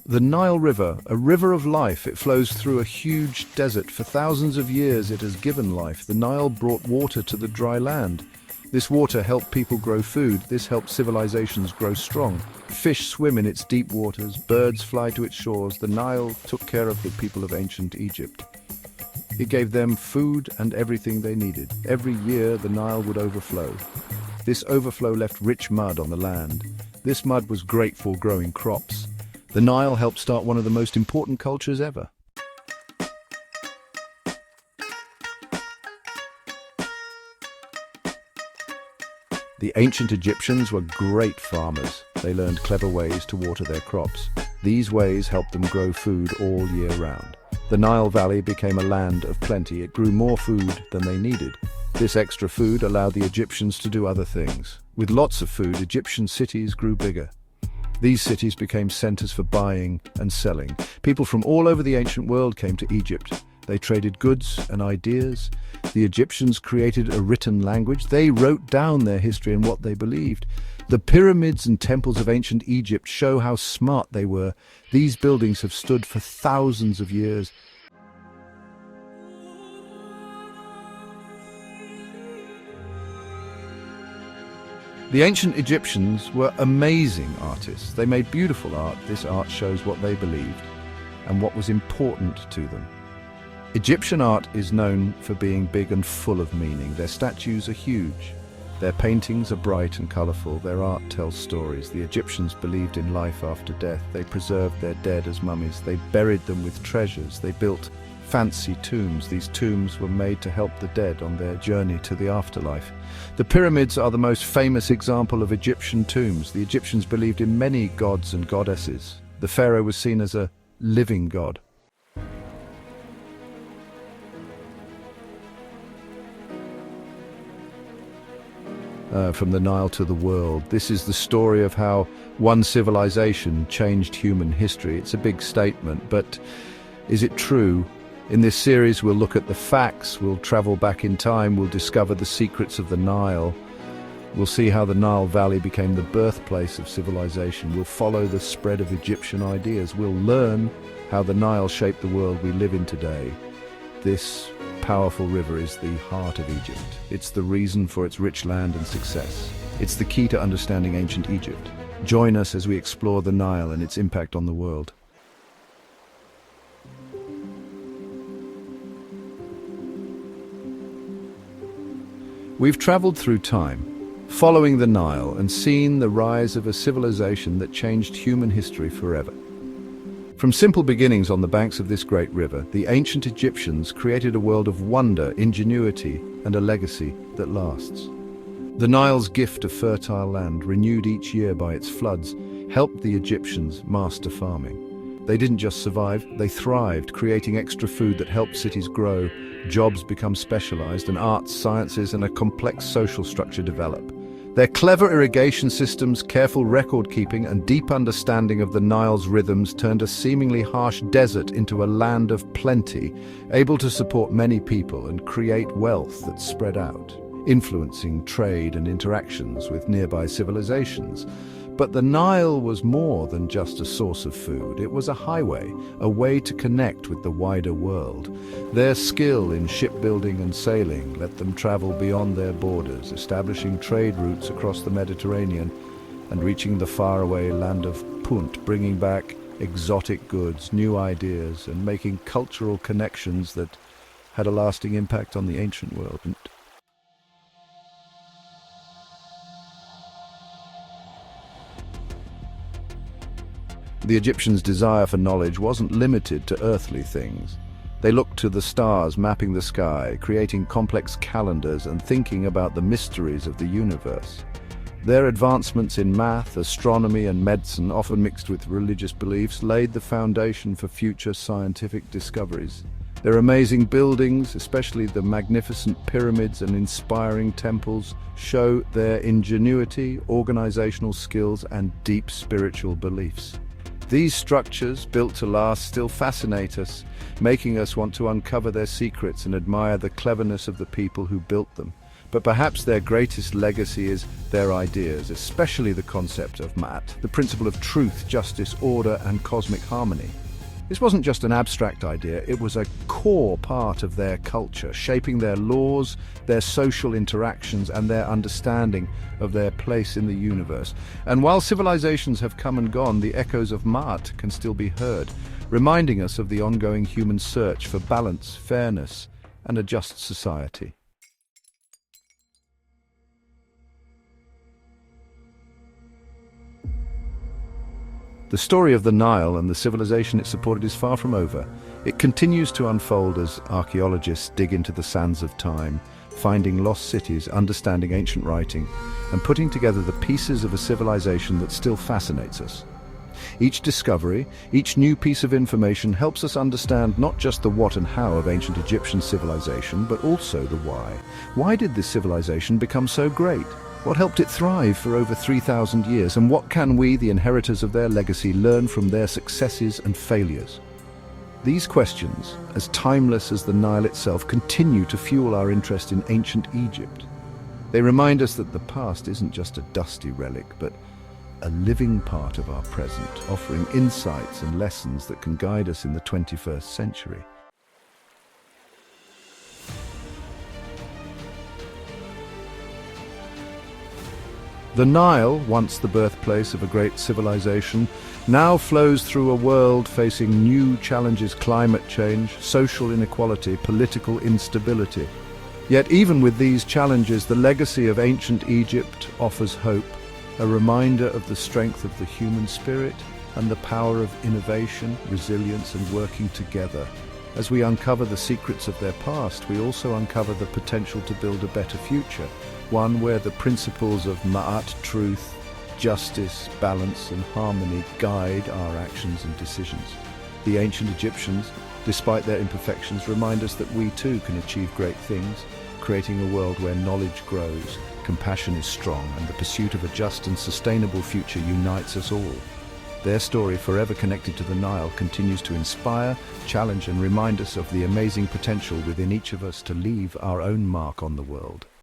The Nile River, a river of life, it flows through a huge desert. For thousands of years it has given life. The Nile brought water to the dry land. This water helped people grow food. This helped civilizations grow strong. Fish swim in its deep waters. Birds fly to its shores. The Nile took care of the people of ancient Egypt. It gave them food and everything they needed. Every year the Nile would overflow. This overflow left rich mud on the land. This mud was great for growing crops. The Nile helped start one of the most important cultures ever. The ancient Egyptians were great farmers. They learned clever ways to water their crops. These ways helped them grow food all year round. The Nile Valley became a land of plenty. It grew more food than they needed. This extra food allowed the Egyptians to do other things. With lots of food, Egyptian cities grew bigger. These cities became centers for buying and selling. People from all over the ancient world came to Egypt. They traded goods and ideas. The Egyptians created a written language. They wrote down their history and what they believed. The pyramids and temples of ancient Egypt show how smart they were. These buildings have stood for thousands of years. The ancient Egyptians were amazing artists. They made beautiful art. This art shows what they believed and what was important to them. Egyptian art is known for being big and full of meaning. Their statues are huge. Their paintings are bright and colorful. Their art tells stories. The Egyptians believed in life after death. They preserved their dead as mummies. They buried them with treasures. They built fancy tombs. These tombs were made to help the dead on their journey to the afterlife. The pyramids are the most famous example of Egyptian tombs. The Egyptians believed in many gods and goddesses. The pharaoh was seen as a living god. From the Nile to the world. This is the story of how one civilization changed human history. It's a big statement, but is it true? In this series we'll look at the facts, we'll travel back in time, we'll discover the secrets of the Nile. We'll see how the Nile Valley became the birthplace of civilization. We'll follow the spread of Egyptian ideas. We'll learn how the Nile shaped the world we live in today. This powerful river is the heart of Egypt. It's the reason for its rich land and success. It's the key to understanding ancient Egypt. Join us as we explore the Nile and its impact on the world. We've traveled through time, following the Nile and seen the rise of a civilization that changed human history forever. From simple beginnings on the banks of this great river, the ancient Egyptians created a world of wonder, ingenuity, and a legacy that lasts. The Nile's gift of fertile land, renewed each year by its floods, helped the Egyptians master farming. They didn't just survive, they thrived, creating extra food that helped cities grow, jobs become specialized, and arts, sciences, and a complex social structure develop. Their clever irrigation systems, careful record-keeping, and deep understanding of the Nile's rhythms turned a seemingly harsh desert into a land of plenty, able to support many people and create wealth that spread out, influencing trade and interactions with nearby civilizations. But the Nile was more than just a source of food. It was a highway, a way to connect with the wider world. Their skill in shipbuilding and sailing let them travel beyond their borders, establishing trade routes across the Mediterranean and reaching the faraway land of Punt, bringing back exotic goods, new ideas, and making cultural connections that had a lasting impact on the ancient world. The Egyptians' desire for knowledge wasn't limited to earthly things. They looked to the stars, mapping the sky, creating complex calendars, and thinking about the mysteries of the universe. Their advancements in math, astronomy, and medicine, often mixed with religious beliefs, laid the foundation for future scientific discoveries. Their amazing buildings, especially the magnificent pyramids and inspiring temples, show their ingenuity, organizational skills, and deep spiritual beliefs. These structures, built to last, still fascinate us, making us want to uncover their secrets and admire the cleverness of the people who built them. But perhaps their greatest legacy is their ideas, especially the concept of Ma'at, the principle of truth, justice, order, and cosmic harmony. This wasn't just an abstract idea, it was a core part of their culture, shaping their laws, their social interactions, and their understanding of their place in the universe. And while civilizations have come and gone, the echoes of Ma'at can still be heard, reminding us of the ongoing human search for balance, fairness, and a just society. The story of the Nile and the civilization it supported is far from over. It continues to unfold as archaeologists dig into the sands of time, finding lost cities, understanding ancient writing, and putting together the pieces of a civilization that still fascinates us. Each discovery, each new piece of information helps us understand not just the what and how of ancient Egyptian civilization, but also the why. Why did this civilization become so great? What helped it thrive for over 3,000 years, and what can we, the inheritors of their legacy, learn from their successes and failures? These questions, as timeless as the Nile itself, continue to fuel our interest in ancient Egypt. They remind us that the past isn't just a dusty relic, but a living part of our present, offering insights and lessons that can guide us in the 21st century. The Nile, once the birthplace of a great civilization, now flows through a world facing new challenges: climate change, social inequality, political instability. Yet even with these challenges, the legacy of ancient Egypt offers hope, a reminder of the strength of the human spirit and the power of innovation, resilience, and working together. As we uncover the secrets of their past, we also uncover the potential to build a better future, one where the principles of Ma'at, truth, justice, balance, and harmony guide our actions and decisions. The ancient Egyptians, despite their imperfections, remind us that we too can achieve great things, creating a world where knowledge grows, compassion is strong, and the pursuit of a just and sustainable future unites us all. Their story, forever connected to the Nile, continues to inspire, challenge, and remind us of the amazing potential within each of us to leave our own mark on the world.